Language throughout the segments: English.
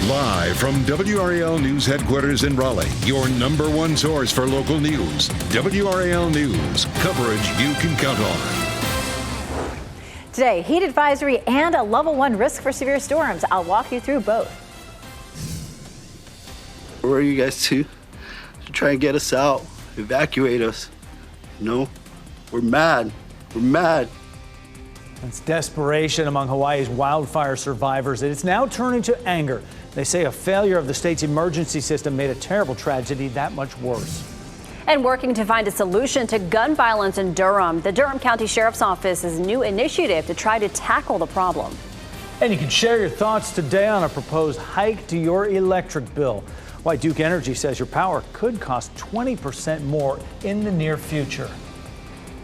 Live from WRAL News Headquarters in Raleigh, your number one source for local news. WRAL News, coverage you can count on. Today, heat advisory and a level 1 risk for severe storms. I'll walk you through both. Where are you guys to try and get us out, evacuate us? No, we're mad. We're mad. It's desperation among Hawaii's wildfire survivors. It's now turning to anger. They say a failure of the state's emergency system made a terrible tragedy that much worse. And working to find a solution to gun violence in Durham, the Durham County Sheriff's Office's new initiative to try to tackle the problem. And you can share your thoughts today on a proposed hike to your electric bill. Why Duke Energy says your power could cost 20% more in the near future.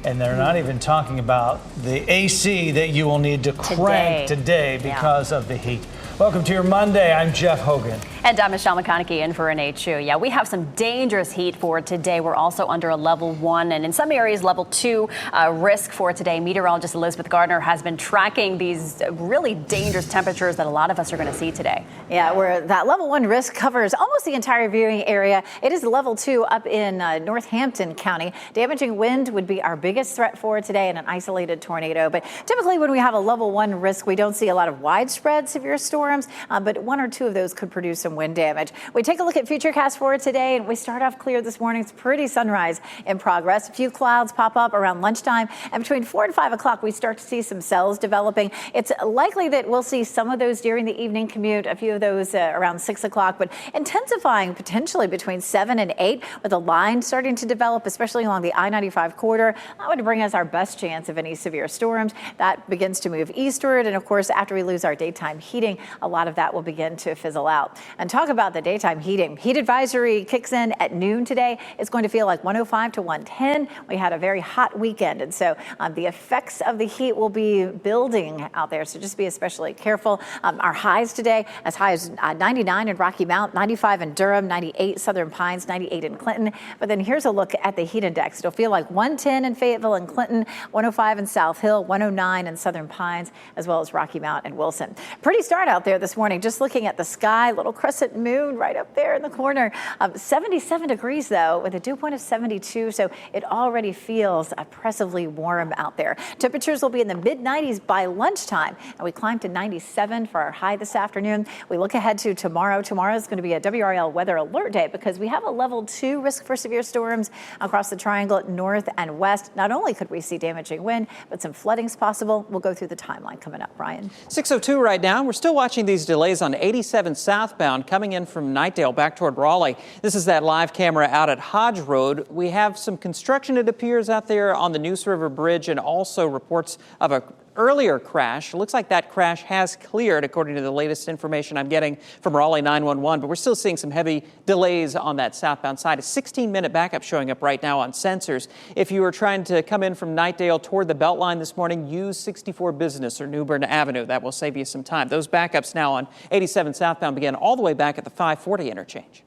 And they're not even talking about the AC that you will need to crank today because of the heat. Welcome to your Monday. I'm Jeff Hogan. And I'm Michelle McConaughey in for Renee Chu. Yeah, we have some dangerous heat for today. We're also under a level 1 and in some areas level 2 risk for today. Meteorologist Elizabeth Gardner has been tracking these really dangerous temperatures that a lot of us are going to see today. Yeah, where that level 1 risk covers almost the entire viewing area. It is level 2 up in Northampton County. Damaging wind would be our biggest threat for today and an isolated tornado. But typically when we have a level 1 risk, we don't see a lot of widespread severe storms, but 1 or 2 of those could produce some wind damage. We take a look at Futurecast for today, and we start off clear this morning. It's pretty sunrise in progress. A few clouds pop up around lunchtime, and between 4 and 5 o'clock, we start to see some cells developing. It's likely that we'll see some of those during the evening commute, a few of those around 6 o'clock, but intensifying potentially between 7 and 8 with a line starting to develop, especially along the I-95 corridor. That would bring us our best chance of any severe storms. That begins to move eastward, and of course, after we lose our daytime heating, a lot of that will begin to fizzle out. And talk about the daytime heating. Heat advisory kicks in at noon today. It's going to feel like 105 to 110. We had a very hot weekend, and so the effects of the heat will be building out there, so just be especially careful. Our highs today, as high as 99 in Rocky Mount, 95 in Durham, 98 Southern Pines, 98 in Clinton. But then here's a look at the heat index. It'll feel like 110 in Fayetteville and Clinton, 105 in South Hill, 109 in Southern Pines, as well as Rocky Mount and Wilson. Pretty start out there this morning. Just looking at the sky, little crescent moon right up there in the corner. 77 degrees, though, with a dew point of 72, so it already feels oppressively warm out there. Temperatures will be in the mid-90s by lunchtime, and we climb to 97 for our high this afternoon. We look ahead to tomorrow. Tomorrow is going to be a WRAL weather alert day because we have a level 2 risk for severe storms across the triangle north and west. Not only could we see damaging wind, but some flooding's possible. We'll go through the timeline coming up. Brian. 6:02 right now. We're still watching these delays on 87 southbound coming in from Knightdale back toward Raleigh. This is that live camera out at Hodge Road. We have some construction, it appears, out there on the Neuse River Bridge, and also reports of a earlier crash. It looks like that crash has cleared, according to the latest information I'm getting from Raleigh 911, but we're still seeing some heavy delays on that southbound side. A 16-minute backup showing up right now on sensors. If you were trying to come in from Knightdale toward the Beltline this morning, use 64 Business or New Bern Avenue. That will save you some time. Those backups now on 87 southbound begin all the way back at the 540 interchange.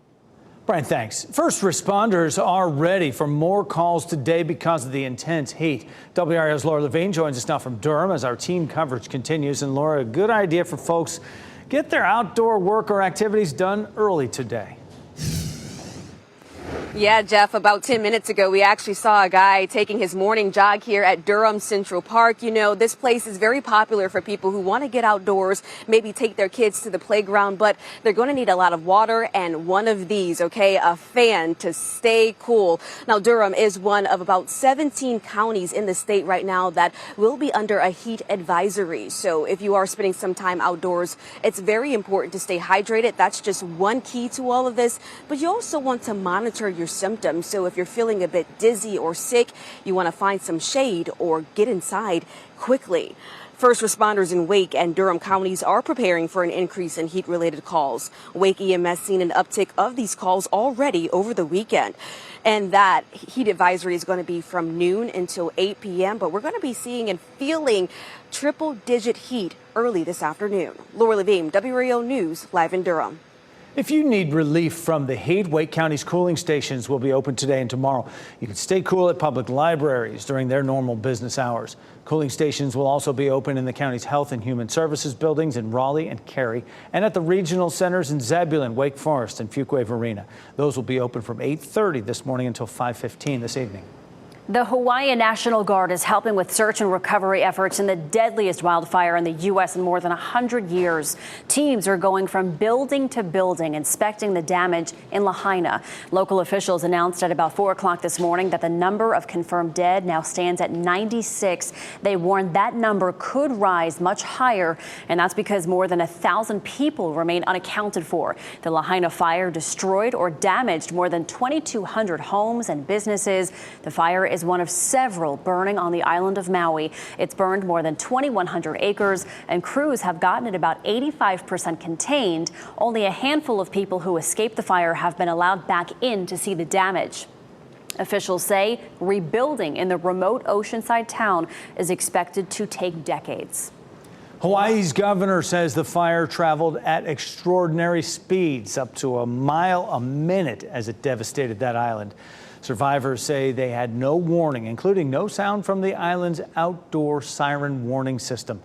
Brian, thanks. First responders are ready for more calls today because of the intense heat. WRAL's Laura Levine joins us now from Durham as our team coverage continues. And Laura, a good idea for folks get their outdoor work or activities done early today. Yeah, Jeff, about 10 minutes ago, we actually saw a guy taking his morning jog here at Durham Central Park. You know, this place is very popular for people who want to get outdoors, maybe take their kids to the playground, but they're going to need a lot of water and one of these, okay, a fan to stay cool. Now, Durham is one of about 17 counties in the state right now that will be under a heat advisory. So if you are spending some time outdoors, it's very important to stay hydrated. That's just one key to all of this, but you also want to monitor your symptoms. So if you're feeling a bit dizzy or sick, you want to find some shade or get inside quickly. First responders in Wake and Durham counties are preparing for an increase in heat-related calls. Wake EMS seen an uptick of these calls already over the weekend. And that heat advisory is going to be from noon until 8 p.m. But we're going to be seeing and feeling triple-digit heat early this afternoon. Laura Levine, WRAL News, live in Durham. If you need relief from the heat, Wake County's cooling stations will be open today and tomorrow. You can stay cool at public libraries during their normal business hours. Cooling stations will also be open in the county's Health and Human Services buildings in Raleigh and Cary, and at the regional centers in Zebulon, Wake Forest, and Fuquay-Varina. Those will be open from 8:30 this morning until 5:15 this evening. The Hawaii National Guard is helping with search and recovery efforts in the deadliest wildfire in the U.S. in more than 100 years. Teams are going from building to building, inspecting the damage in Lahaina. Local officials announced at about 4 o'clock this morning that the number of confirmed dead now stands at 96. They warned that number could rise much higher, and that's because more than 1,000 people remain unaccounted for. The Lahaina fire destroyed or damaged more than 2,200 homes and businesses. The fire is one of several burning on the island of Maui. It's burned more than 2,100 acres, and crews have gotten it about 85% contained. Only a handful of people who escaped the fire have been allowed back in to see the damage. Officials say rebuilding in the remote oceanside town is expected to take decades. Hawaii's governor says the fire traveled at extraordinary speeds, up to a mile a minute, as it devastated that island. Survivors say they had no warning, including no sound from the island's outdoor siren warning system.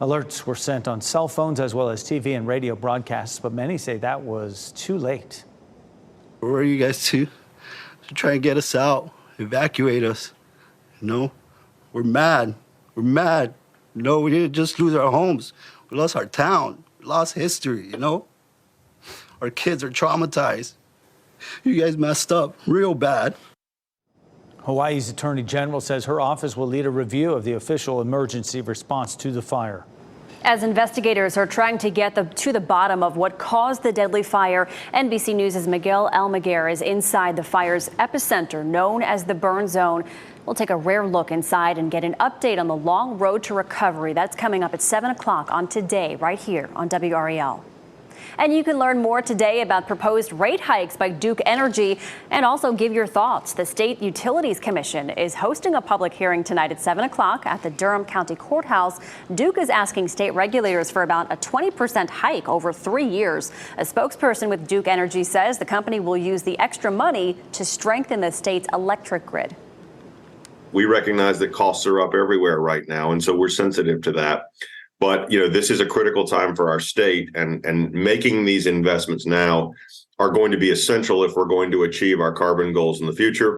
Alerts were sent on cell phones as well as TV and radio broadcasts, but many say that was too late. Where are you guys to try and get us out, evacuate us? We're mad. We're mad. We didn't just lose our homes. We lost our town. We lost history, Our kids are traumatized. You guys messed up real bad. Hawaii's Attorney General says her office will lead a review of the official emergency response to the fire. As investigators are trying to get to the bottom of what caused the deadly fire, NBC News' Miguel Almaguer is inside the fire's epicenter, known as the burn zone. We'll take a rare look inside and get an update on the long road to recovery. That's coming up at 7 o'clock on Today, right here on WRAL. And you can learn more today about proposed rate hikes by Duke Energy and also give your thoughts. The State Utilities Commission is hosting a public hearing tonight at 7 o'clock at the Durham County Courthouse. Duke is asking state regulators for about a 20% hike over 3 years. A spokesperson with Duke Energy says the company will use the extra money to strengthen the state's electric grid. We recognize that costs are up everywhere right now, and so we're sensitive to that. But, this is a critical time for our state, and making these investments now are going to be essential if we're going to achieve our carbon goals in the future.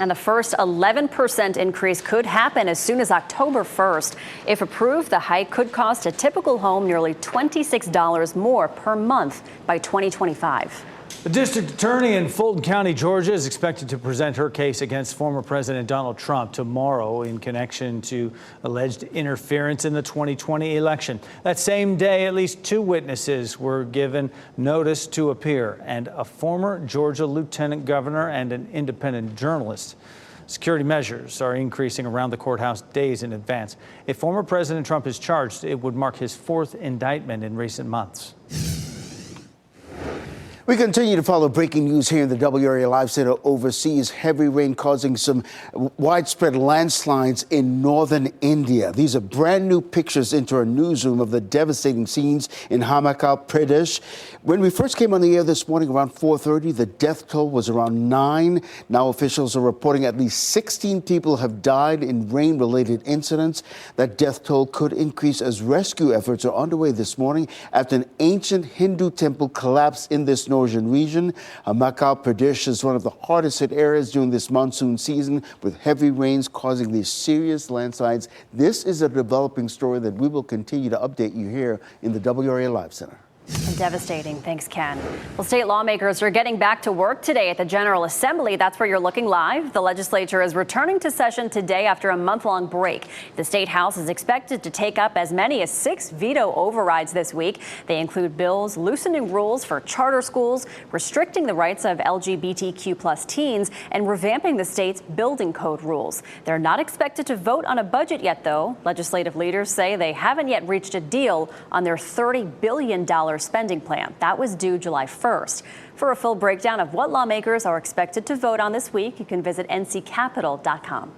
And the first 11% increase could happen as soon as October 1st. If approved, the hike could cost a typical home nearly $26 more per month by 2025. The district attorney in Fulton County, Georgia, is expected to present her case against former President Donald Trump tomorrow in connection to alleged interference in the 2020 election. That same day, at least 2 witnesses were given notice to appear, and a former Georgia lieutenant governor and an independent journalist. Security measures are increasing around the courthouse days in advance. If former President Trump is charged, it would mark his 4th indictment in recent months. We continue to follow breaking news here in the WRAL Live Center overseas. Heavy rain causing some widespread landslides in northern India. These are brand new pictures into our newsroom of the devastating scenes in Himachal Pradesh. When we first came on the air this morning around 4:30, the death toll was around 9. Now officials are reporting at least 16 people have died in rain-related incidents. That death toll could increase as rescue efforts are underway this morning after an ancient Hindu temple collapsed in this northern region. Himachal Pradesh is one of the hardest hit areas during this monsoon season, with heavy rains causing these serious landslides. This is a developing story that we will continue to update you here in the WRAL Live Center. Devastating. Thanks, Ken. Well, state lawmakers are getting back to work today at the General Assembly. That's where you're looking live. The legislature is returning to session today after a month-long break. The state house is expected to take up as many as 6 veto overrides this week. They include bills loosening rules for charter schools, restricting the rights of LGBTQ+ teens, and revamping the state's building code rules. They're not expected to vote on a budget yet, though. Legislative leaders say they haven't yet reached a deal on their $30 billion spending plan. That was due July 1st. For a full breakdown of what lawmakers are expected to vote on this week, you can visit nccapital.com.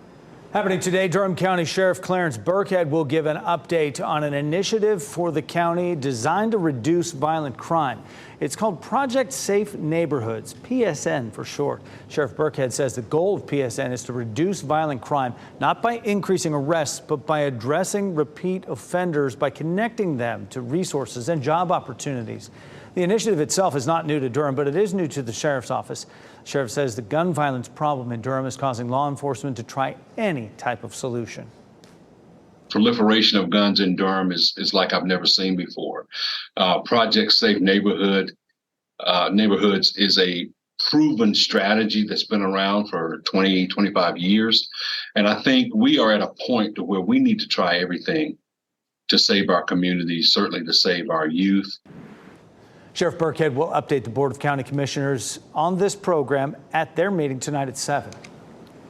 Happening today, Durham County Sheriff Clarence Burkhead will give an update on an initiative for the county designed to reduce violent crime. It's called Project Safe Neighborhoods, PSN for short. Sheriff Burkhead says the goal of PSN is to reduce violent crime, not by increasing arrests, but by addressing repeat offenders by connecting them to resources and job opportunities. The initiative itself is not new to Durham, but it is new to the sheriff's office. The sheriff says the gun violence problem in Durham is causing law enforcement to try any type of solution. Proliferation of guns in Durham is like I've never seen before. Project Safe Neighborhoods is a proven strategy that's been around for 20, 25 years. And I think we are at a point to where we need to try everything to save our communities, certainly to save our youth. Sheriff Burkhead will update the Board of County Commissioners on this program at their meeting tonight at 7.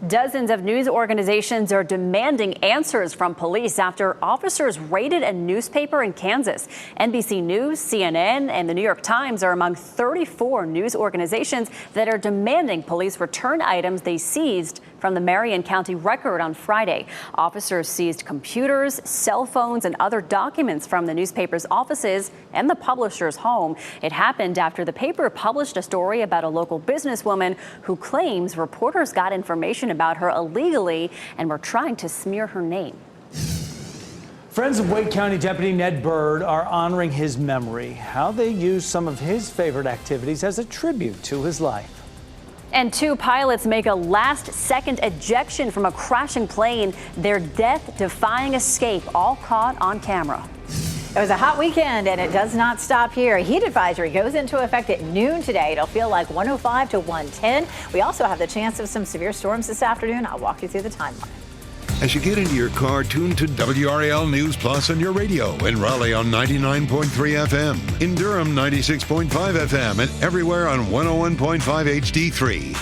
Dozens of news organizations are demanding answers from police after officers raided a newspaper in Kansas. NBC News, CNN, and the New York Times are among 34 news organizations that are demanding police return items they seized from the Marion County Record on Friday. Officers seized computers, cell phones, and other documents from the newspaper's offices and the publisher's home. It happened after the paper published a story about a local businesswoman who claims reporters got information about her illegally and were trying to smear her name. Friends of Wake County Deputy Ned Byrd are honoring his memory, how they used some of his favorite activities as a tribute to his life. And 2 pilots make a last-second ejection from a crashing plane. Their death-defying escape, all caught on camera. It was a hot weekend, and it does not stop here. A heat advisory goes into effect at noon today. It'll feel like 105 to 110. We also have the chance of some severe storms this afternoon. I'll walk you through the timeline. As you get into your car, tune to WRAL News Plus on your radio. In Raleigh on 99.3 FM. In Durham, 96.5 FM. And everywhere on 101.5 HD3.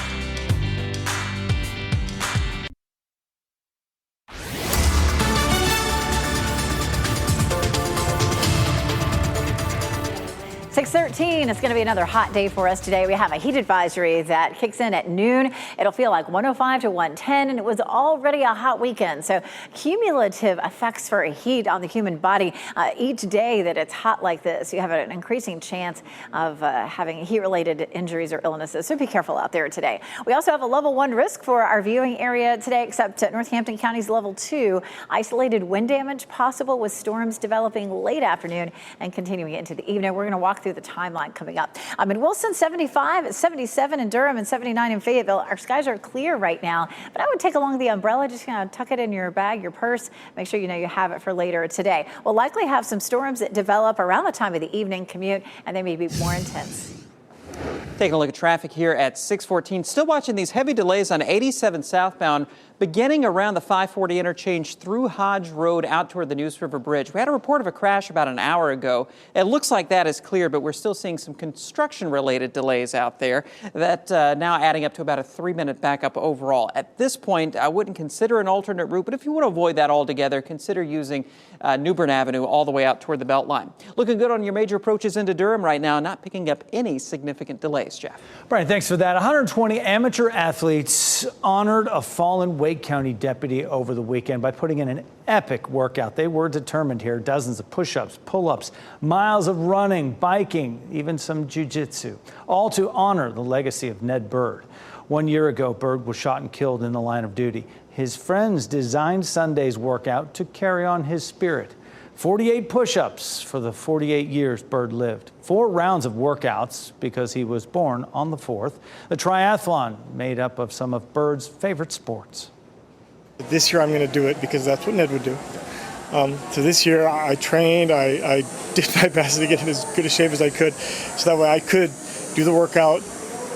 6:13. It's going to be another hot day for us today. We have a heat advisory that kicks in at noon. It'll feel like 105 to 110, and it was already a hot weekend. So cumulative effects for heat on the human body. Each day that it's hot like this, you have an increasing chance of having heat-related injuries or illnesses. So be careful out there today. We also have a level 1 risk for our viewing area today, except Northampton County's level 2. Isolated wind damage possible with storms developing late afternoon and continuing into the evening. We're going to walk through the timeline coming up. In Wilson, 75, 77 in Durham, and 79 in Fayetteville. Our skies are clear right now, but I would take along the umbrella, just tuck it in your bag, your purse. Make sure you know you have it for later today. We'll likely have some storms that develop around the time of the evening commute, and they may be more intense. Taking a look at traffic here at 6:14. Still watching these heavy delays on 87 southbound, beginning around the 540 interchange through Hodge Road out toward the Neuse River Bridge. We had a report of a crash about an hour ago. It looks like that is clear, but we're still seeing some construction-related delays out there. That now adding up to about a 3-minute backup overall. At this point, I wouldn't consider an alternate route, but if you want to avoid that altogether, consider using New Bern Avenue all the way out toward the Beltline. Looking good on your major approaches into Durham right now, not picking up any significant delays, Jeff. Brian, thanks for that. 120 amateur athletes honored a fallen Wake County deputy over the weekend by putting in an epic workout. They were determined here. Dozens of push-ups, pull-ups, miles of running, biking, even some jiu-jitsu, all to honor the legacy of Ned Byrd. 1 year ago, Byrd was shot and killed in the line of duty. His friends designed Sunday's workout to carry on his spirit. 48 push-ups for the 48 years Byrd lived. 4 rounds of workouts because he was born on the 4th. The triathlon made up of some of Byrd's favorite sports. This year I'm going to do it because that's what Ned would do. So this year I trained, I did my best to get in as good a shape as I could so that way I could do the workout,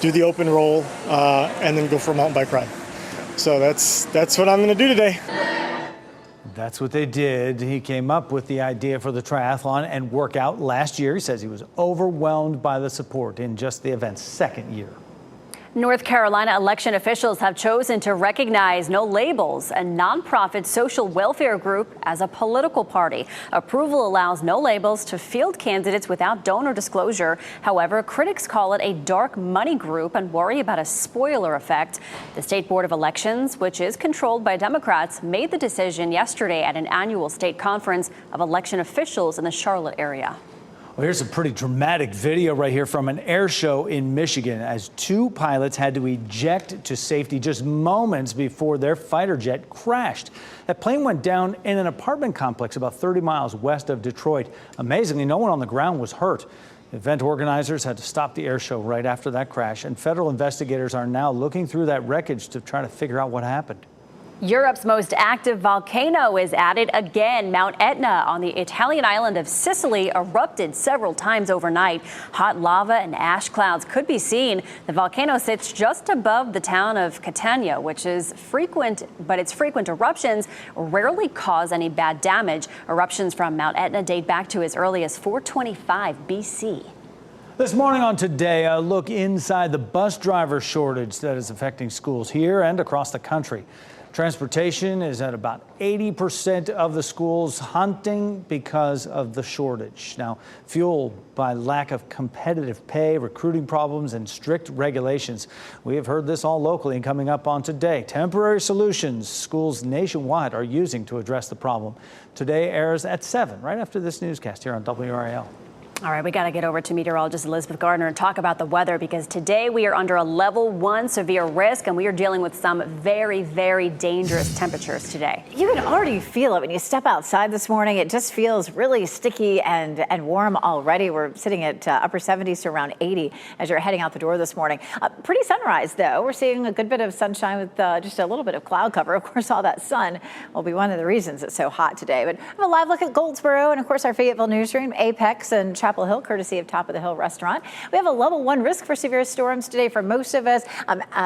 do the open roll, and then go for a mountain bike ride. So that's what I'm going to do today. That's what they did. He came up with the idea for the triathlon and workout last year. He says he was overwhelmed by the support in just the event's second year. North Carolina election officials have chosen to recognize No Labels, a nonprofit social welfare group, as a political party. Approval allows No Labels to field candidates without donor disclosure. However, critics call it a dark money group and worry about a spoiler effect. The State Board of Elections, which is controlled by Democrats, made the decision yesterday at an annual state conference of election officials in the Charlotte area. Well, here's a pretty dramatic video right here from an air show in Michigan as two pilots had to eject to safety just moments before their fighter jet crashed. That plane went down in an apartment complex about 30 miles west of Detroit. Amazingly, no one on the ground was hurt. Event organizers had to stop the air show right after that crash, and federal investigators are now looking through that wreckage to try to figure out what happened. Europe's most active volcano is at it again. Mount Etna on the Italian island of Sicily erupted several times overnight. Hot lava and ash clouds could be seen. The volcano sits just above the town of Catania, which is frequent, but its frequent eruptions rarely cause any bad damage. Eruptions from Mount Etna date back to as early as 425 BC. This morning on Today, a look inside the bus driver shortage that is affecting schools here and across the country. Transportation is at about 80% of the schools hunting because of the shortage. Now, fueled by lack of competitive pay, recruiting problems, and strict regulations. We have heard this all locally, and coming up on Today, temporary solutions schools nationwide are using to address the problem. Today airs at 7, right after this newscast here on WRAL. All right, we got to get over to meteorologist Elizabeth Gardner and talk about the weather, because today we are under a level 1 severe risk and we are dealing with some very, very dangerous temperatures today. You can already feel it when you step outside this morning. It just feels really sticky and warm already. We're sitting at upper 70s to around 80 as you're heading out the door this morning. Pretty sunrise, though. We're seeing a good bit of sunshine with just a little bit of cloud cover. Of course, all that sun will be one of the reasons it's so hot today. But we have a live look at Goldsboro and, of course, our Fayetteville newsroom, Apex and Chapel Hill, courtesy of Top of the Hill Restaurant. We have a level 1 risk for severe storms today for most of us.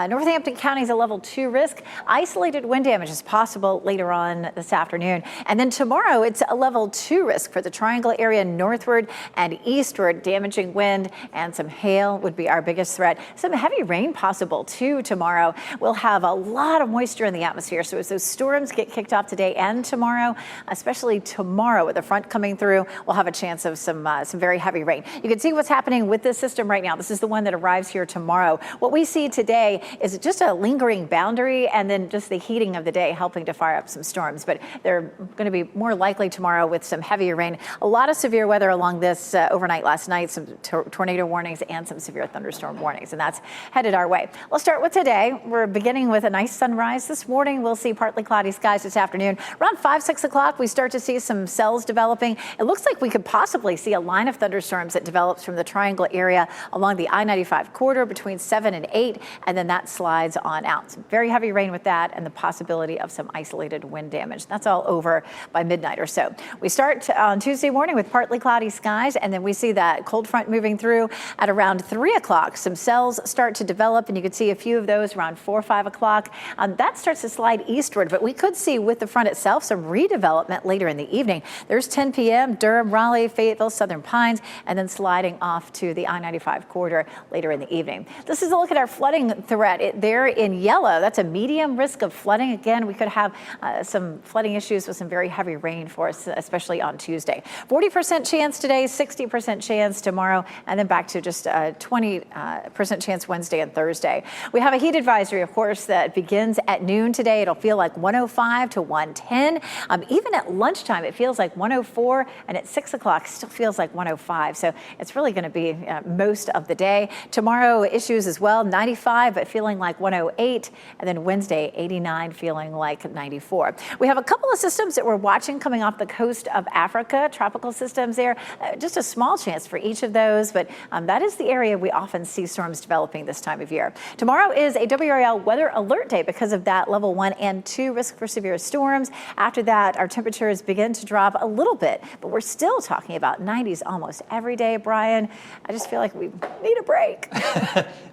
Northampton County is a level 2 risk. Isolated wind damage is possible later on this afternoon. And then tomorrow, it's a level 2 risk for the Triangle area northward and eastward. Damaging wind and some hail would be our biggest threat. Some heavy rain possible too tomorrow. We'll have a lot of moisture in the atmosphere. So as those storms get kicked off today and tomorrow, especially tomorrow with the front coming through, we'll have a chance of some very heavy rain. You can see what's happening with this system right now. This is the one that arrives here tomorrow. What we see today is just a lingering boundary and then just the heating of the day helping to fire up some storms. But they're going to be more likely tomorrow with some heavier rain. A lot of severe weather along this overnight last night, some tornado warnings and some severe thunderstorm warnings, and that's headed our way. Let's start with today. We're beginning with a nice sunrise this morning. We'll see partly cloudy skies this afternoon. Around 5, 6 o'clock, we start to see some cells developing. It looks like we could possibly see a line of thunderstorms that develops from the Triangle area along the I-95 corridor between 7 and 8, and then that slides on out. Some very heavy rain with that and the possibility of some isolated wind damage. That's all over by midnight or so. We start on Tuesday morning with partly cloudy skies, and then we see that cold front moving through at around 3 o'clock. Some cells start to develop, and you can see a few of those around 4 or 5 o'clock. That starts to slide eastward, but we could see with the front itself some redevelopment later in the evening. There's 10 p.m., Durham, Raleigh, Fayetteville, Southern Pines, and then sliding off to the I-95 corridor later in the evening. This is a look at our flooding threat. There in yellow, that's a medium risk of flooding. Again, we could have some flooding issues with some very heavy rain for us, especially on Tuesday. 40% chance today, 60% chance tomorrow, and then back to just 20% chance Wednesday and Thursday. We have a heat advisory, of course, that begins at noon today. It'll feel like 105 to 110. Even at lunchtime, it feels like 104, and at 6 o'clock, still feels like 105. So it's really going to be most of the day. Tomorrow, issues as well, 95, but feeling like 108. And then Wednesday, 89, feeling like 94. We have a couple of systems that we're watching coming off the coast of Africa, tropical systems there. Just a small chance for each of those, but that is the area we often see storms developing this time of year. Tomorrow is a WRAL weather alert day because of that level 1 and 2 risk for severe storms. After that, our temperatures begin to drop a little bit, but we're still talking about 90s almost almost every day, Brian. I just feel like we need a break.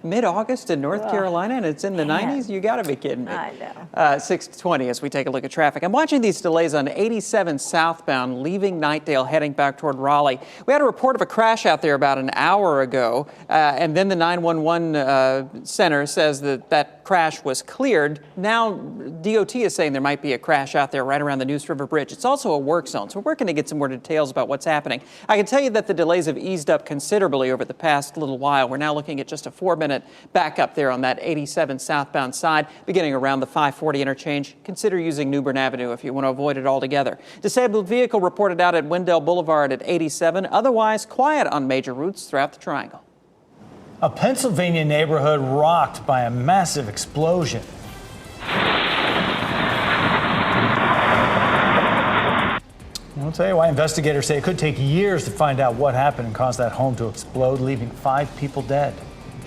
Mid-August in North Carolina, and it's in the 90s? You got to be kidding me. I know. 6:20 as we take a look at traffic. I'm watching these delays on 87 southbound, leaving Knightdale, heading back toward Raleigh. We had a report of a crash out there about an hour ago, and then the 911 center says that crash was cleared. Now, DOT is saying there might be a crash out there right around the Neuse River Bridge. It's also a work zone, so we're working to get some more details about what's happening. I can tell you that the delays have eased up considerably over the past little while. We're now looking at just a 4-minute backup there on that 87 southbound side, beginning around the 540 interchange. Consider using New Bern Avenue if you want to avoid it altogether. Disabled vehicle reported out at Wendell Boulevard at 87. Otherwise, quiet on major routes throughout the Triangle. A Pennsylvania neighborhood rocked by a massive explosion. I'll tell you why investigators say it could take years to find out what happened and caused that home to explode, leaving 5 people dead.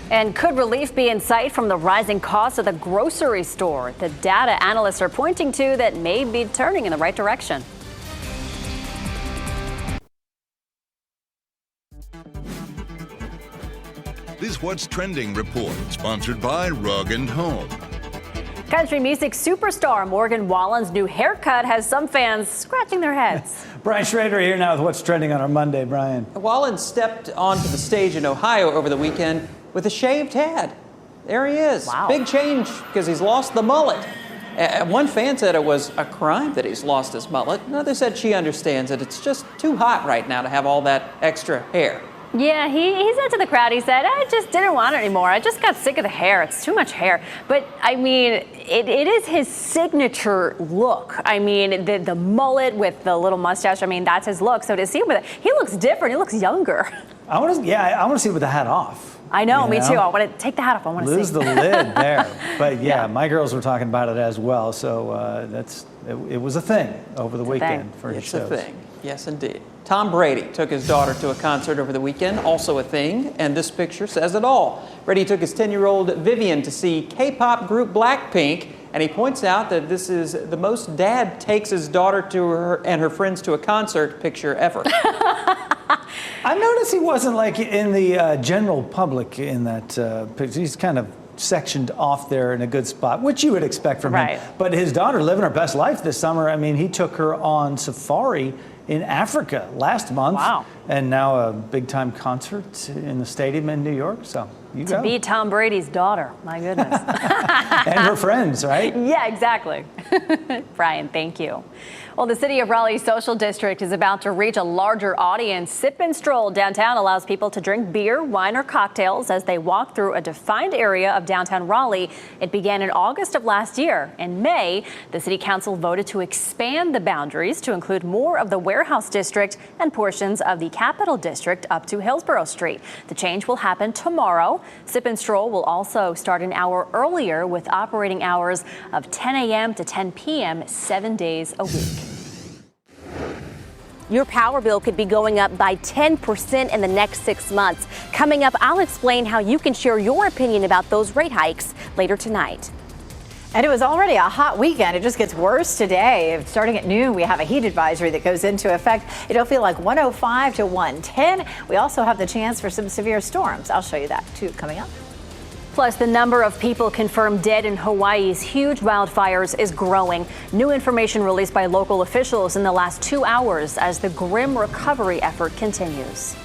And could relief be in sight from the rising costs of the grocery store? The data analysts are pointing to that may be turning in the right direction. This What's Trending report, sponsored by Rug & Home. Country music superstar Morgan Wallen's new haircut has some fans scratching their heads. Brian Schrader here now with What's Trending on our Monday. Brian. Wallen stepped onto the stage in Ohio over the weekend with a shaved head. There he is. Wow. Big change because he's lost the mullet. One fan said it was a crime that he's lost his mullet. Another said she understands that it's just too hot right now to have all that extra hair. Yeah, he said to the crowd, he said, I just didn't want it anymore. I just got sick of the hair. It's too much hair. But, I mean, it is his signature look. I mean, the mullet with the little mustache, I mean, that's his look. So to see him with it, he looks different. He looks younger. I want to see it with the hat off. I know, me too. I want to take the hat off. I want to see. Lose the lid there. But, yeah, my girls were talking about it as well. So it was a thing over the weekend for his shows. It's a thing. Yes, indeed. Tom Brady took his daughter to a concert over the weekend, also a thing, and this picture says it all. Brady took his 10-year-old Vivian to see K-pop group Blackpink, and he points out that this is the most dad takes his daughter to her and her friends to a concert picture ever. I noticed he wasn't like in the general public in that picture. He's kind of sectioned off there in a good spot, which you would expect from him. But his daughter living her best life this summer. I mean, he took her on safari in Africa last month. Wow. And now a big-time concert in the stadium in New York. So you go. To be Tom Brady's daughter. My goodness. And her friends, right? Yeah, exactly. Brian, thank you. Well, the city of Raleigh's social district is about to reach a larger audience. Sip and Stroll downtown allows people to drink beer, wine, or cocktails as they walk through a defined area of downtown Raleigh. It began in August of last year. In May, the city council voted to expand the boundaries to include more of the warehouse district and portions of the Capitol district up to Hillsborough Street. The change will happen tomorrow. Sip and Stroll will also start an hour earlier with operating hours of 10 a.m. to 10 p.m. 7 days a week. Your power bill could be going up by 10% in the next 6 months. Coming up, I'll explain how you can share your opinion about those rate hikes later tonight. And it was already a hot weekend. It just gets worse today. Starting at noon, we have a heat advisory that goes into effect. It'll feel like 105 to 110. We also have the chance for some severe storms. I'll show you that too coming up. Plus, the number of people confirmed dead in Hawaii's huge wildfires is growing. New information released by local officials in the last 2 hours as the grim recovery effort continues.